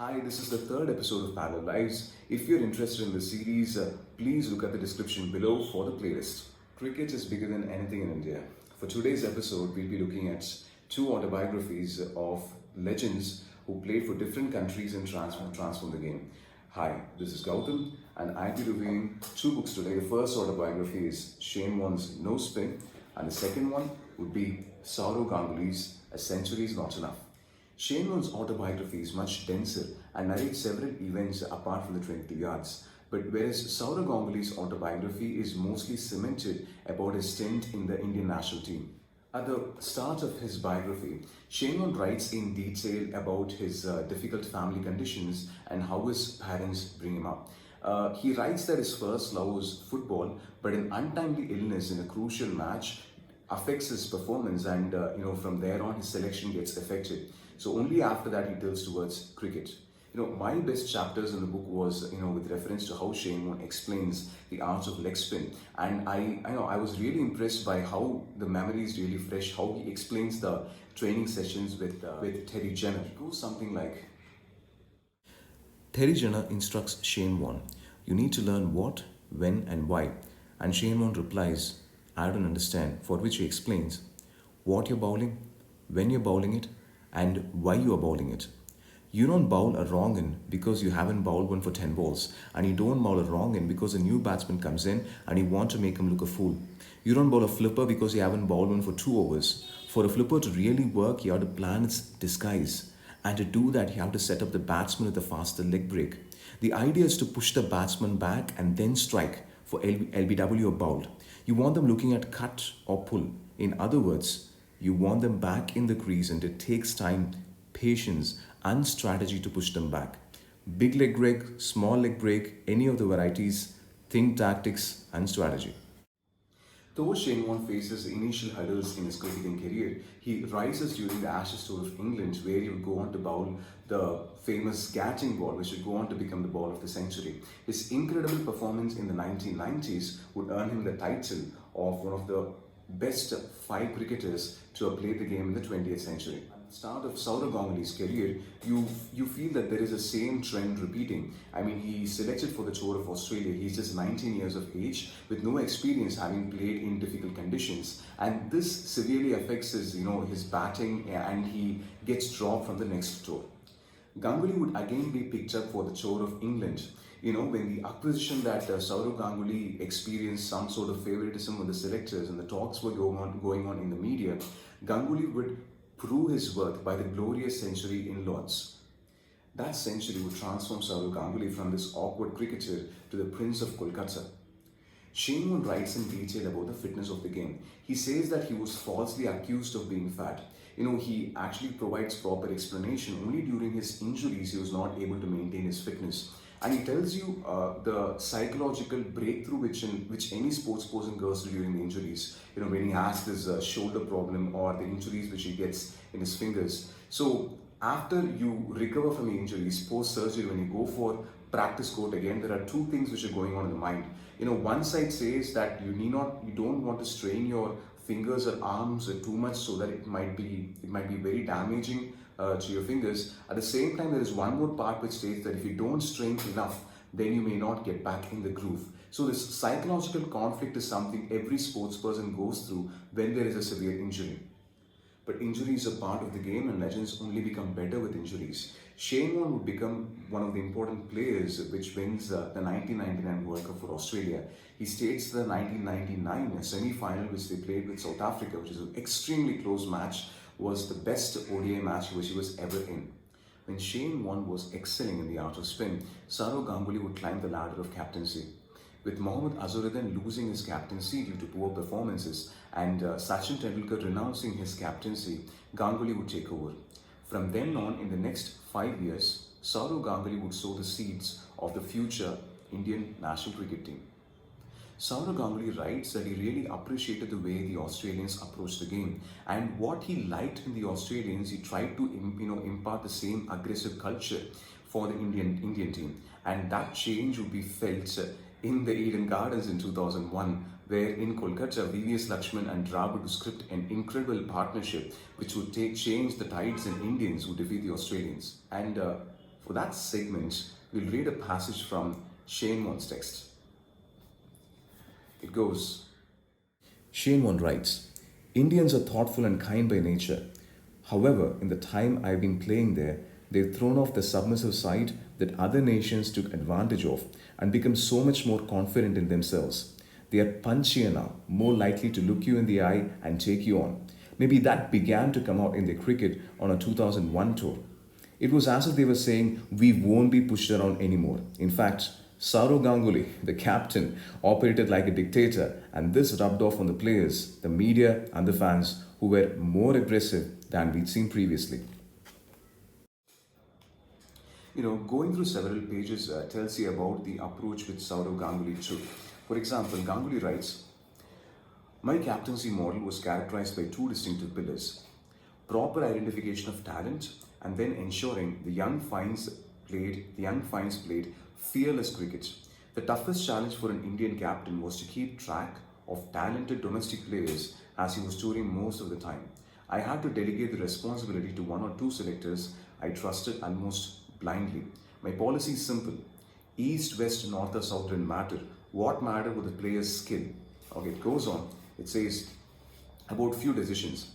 Hi, this is the third episode of Parallel Lives. If you're interested in the series, please look at the description below for the playlist. Cricket is bigger than anything in India. For today's episode, we'll be looking at two autobiographies of legends who played for different countries and transformed the game. Hi, this is Gautam, and I'll be reviewing two books today. The first autobiography is Shane Warne's No Spin, and the second one would be Sourav Ganguly's A Century Is Not Enough. Shane Warne's autobiography is much denser and narrates several events apart from the 20 yards. But whereas Sourav Ganguly's autobiography is mostly cemented about his stint in the Indian national team. At the start of his biography, Shane Warne writes in detail about his difficult family conditions and how his parents bring him up. He writes that his first love was football, but an untimely illness in a crucial match affects his performance, and from there on his selection gets affected. So only after that he tilts towards cricket. My best chapters in the book was with reference to how Shane Warne explains the art of leg spin, and I was really impressed by how the memory is really fresh, how he explains the training sessions with Terry Jenner. It goes something like, Terry Jenner instructs Shane Warne, "You need to learn what, when and why." And Shane Warne replies, "I don't understand," for which he explains what you're bowling, when you're bowling it, and why you are bowling it. You don't bowl a wrong in because you haven't bowled one for 10 balls, and you don't bowl a wrong in because a new batsman comes in and you want to make him look a fool. You don't bowl a flipper because you haven't bowled one for 2 overs. For a flipper to really work, you have to plan its disguise, and to do that you have to set up the batsman with a faster leg break. The idea is to push the batsman back and then strike for LBW or bowled. You want them looking at cut or pull. In other words, you want them back in the crease, and it takes time, patience and strategy to push them back. Big leg break, small leg break, any of the varieties, think tactics and strategy. Though Shane Warne faces initial hurdles in his cricketing career, he rises during the Ashes tour of England, where he would go on to bowl the famous Gatting ball, which would go on to become the ball of the century. His incredible performance in the 1990s would earn him the title of one of the best 5 cricketers to have played the game in the 20th century. At the start of Sourav Ganguly's career, you feel that there is a same trend repeating. He's selected for the tour of Australia. He's just 19 years of age with no experience, having played in difficult conditions, and this severely affects his batting, and he gets dropped from the next tour. Ganguly would again be picked up for the tour of England. When the acquisition that Sourav Ganguly experienced some sort of favoritism with the selectors and the talks were going on in the media, Ganguly would prove his worth by the glorious century in Lord's. That century would transform Sourav Ganguly from this awkward cricketer to the Prince of Kolkata. Shane Warne writes in detail about the fitness of the game. He says that he was falsely accused of being fat. He actually provides proper explanation. Only during his injuries he was not able to maintain his fitness. And he tells you the psychological breakthrough which any sports person goes through during the injuries. When he has this shoulder problem or the injuries which he gets in his fingers. So after you recover from the injuries, post-surgery, when you go for practice court again, there are 2 things which are going on in the mind. One side says that you don't want to strain your fingers or arms too much, so that it might be very damaging to your fingers. At the same time, there is one more part which states that if you don't strain enough, then you may not get back in the groove. So this psychological conflict is something every sports person goes through when there is a severe injury. But injuries are part of the game, and legends only become better with injuries. Shane Warne would become one of the important players which wins the 1999 World Cup for Australia. He states the 1999 semi-final which they played with South Africa, which is an extremely close match, was the best ODI match which he was ever in. When Shane Warne was excelling in the art of spin, Sourav Ganguly would climb the ladder of captaincy. With Mohammad Azharuddin losing his captaincy due to poor performances and Sachin Tendulkar renouncing his captaincy, Ganguly would take over. From then on, in the next 5 years, Sourav Ganguly would sow the seeds of the future Indian national cricket team. Sourav Ganguly writes that he really appreciated the way the Australians approached the game, and what he liked in the Australians, he tried to impart the same aggressive culture for the Indian team, and that change would be felt in the Eden Gardens in 2001, where in Kolkata, VVS Lakshman and Dravid would script an incredible partnership which would change the tides, and Indians would defeat the Australians. And For that segment, we'll read a passage from Shane Warne's text. It goes, Shane Warne writes, Indians are thoughtful and kind by nature. However, in the time I've been playing there, they've thrown off the submissive side that other nations took advantage of and become so much more confident in themselves. They are punchier now, more likely to look you in the eye and take you on. Maybe that began to come out in their cricket on a 2001 tour. It was as if they were saying, we won't be pushed around anymore. In fact, Sourav Ganguly, the captain, operated like a dictator, and this rubbed off on the players, the media, and the fans, who were more aggressive than we'd seen previously. Going through several pages tells you about the approach which Sourav Ganguly took. For example, Ganguly writes, my captaincy model was characterized by two distinctive pillars: proper identification of talent, and then ensuring the young finds played fearless cricket. The toughest challenge for an Indian captain was to keep track of talented domestic players as he was touring most of the time. I had to delegate the responsibility to one or two selectors I trusted almost blindly. My policy is simple: east, west, north, or south didn't matter. What mattered was the player's skill. Okay, it goes on. It says about few decisions.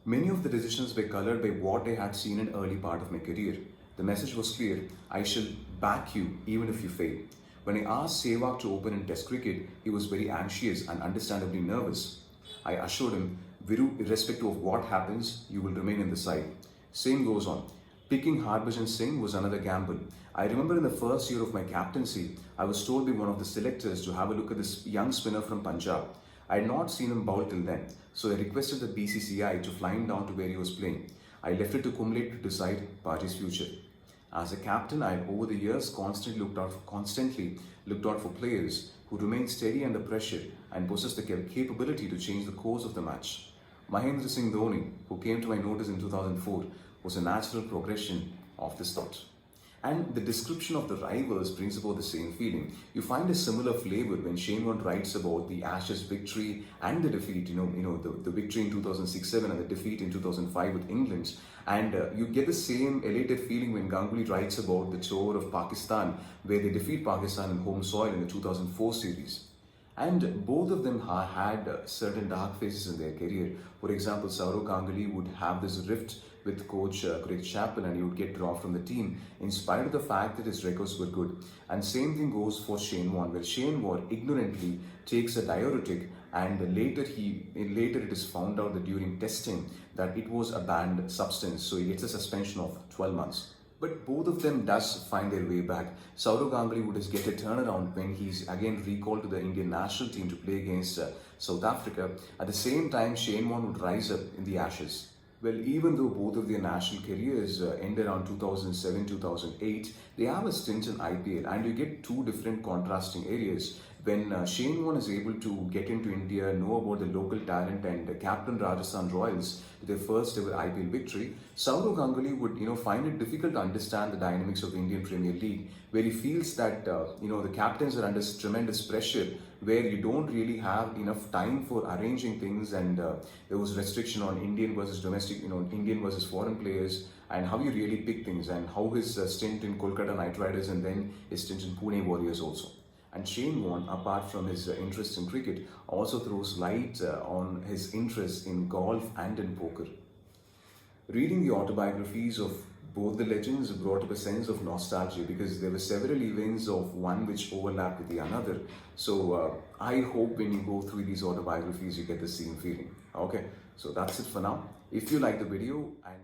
Many of the decisions were colored by what I had seen in early part of my career. The message was clear: I shall back you even if you fail. When I asked Sehwag to open in Test cricket, he was very anxious and understandably nervous. I assured him, Viru, irrespective of what happens, you will remain in the side. Same goes on. Picking Harbhajan Singh was another gamble. I remember in the first year of my captaincy, I was told by one of the selectors to have a look at this young spinner from Punjab. I had not seen him bowl till then, so I requested the BCCI to fly him down to where he was playing. I left it to Kumble to decide Paji's future. As a captain, I had over the years constantly looked out for players who remained steady under pressure and possessed the capability to change the course of the match. Mahendra Singh Dhoni, who came to my notice in 2004, was a natural progression of this thought. And the description of the rivals brings about the same feeling. You find a similar flavor when Shane Warne writes about the Ashes victory and the defeat, the victory in 2006-7 and the defeat in 2005 with England. And you get the same elated feeling when Ganguly writes about the tour of Pakistan, where they defeat Pakistan in home soil in the 2004 series. And both of them had certain dark phases in their career. For example, Sourav Ganguly would have this rift with coach Greg Chappell, and he would get dropped from the team in spite of the fact that his records were good. And same thing goes for Shane Warne, where Shane Warne ignorantly takes a diuretic, and later it is found out that during testing that it was a banned substance, so he gets a suspension of 12 months. But both of them does find their way back. Sourav Ganguly would just get a turnaround when he's again recalled to the Indian national team to play against South Africa. At the same time, Shane Warne would rise up in the Ashes. Well, even though both of their national careers end around 2007-2008, they have a stint in IPL, and you get two different contrasting areas. When Shane Warne is able to get into India, know about the local talent, and captain Rajasthan Royals to their first ever IPL victory, Sourav Ganguly would find it difficult to understand the dynamics of the Indian Premier League, where he feels that the captains are under tremendous pressure, where you don't really have enough time for arranging things, and there was restriction on Indian versus domestic, Indian versus foreign players, and how you really pick things, and how his stint in Kolkata Knight Riders and then his stint in Pune Warriors also. And Shane Warne, apart from his interest in cricket, also throws light on his interest in golf and in poker. Reading the autobiographies of both the legends brought up a sense of nostalgia, because there were several events of one which overlapped with the another. So I hope when you go through these autobiographies, you get the same feeling. Okay, so that's it for now. If you like the video and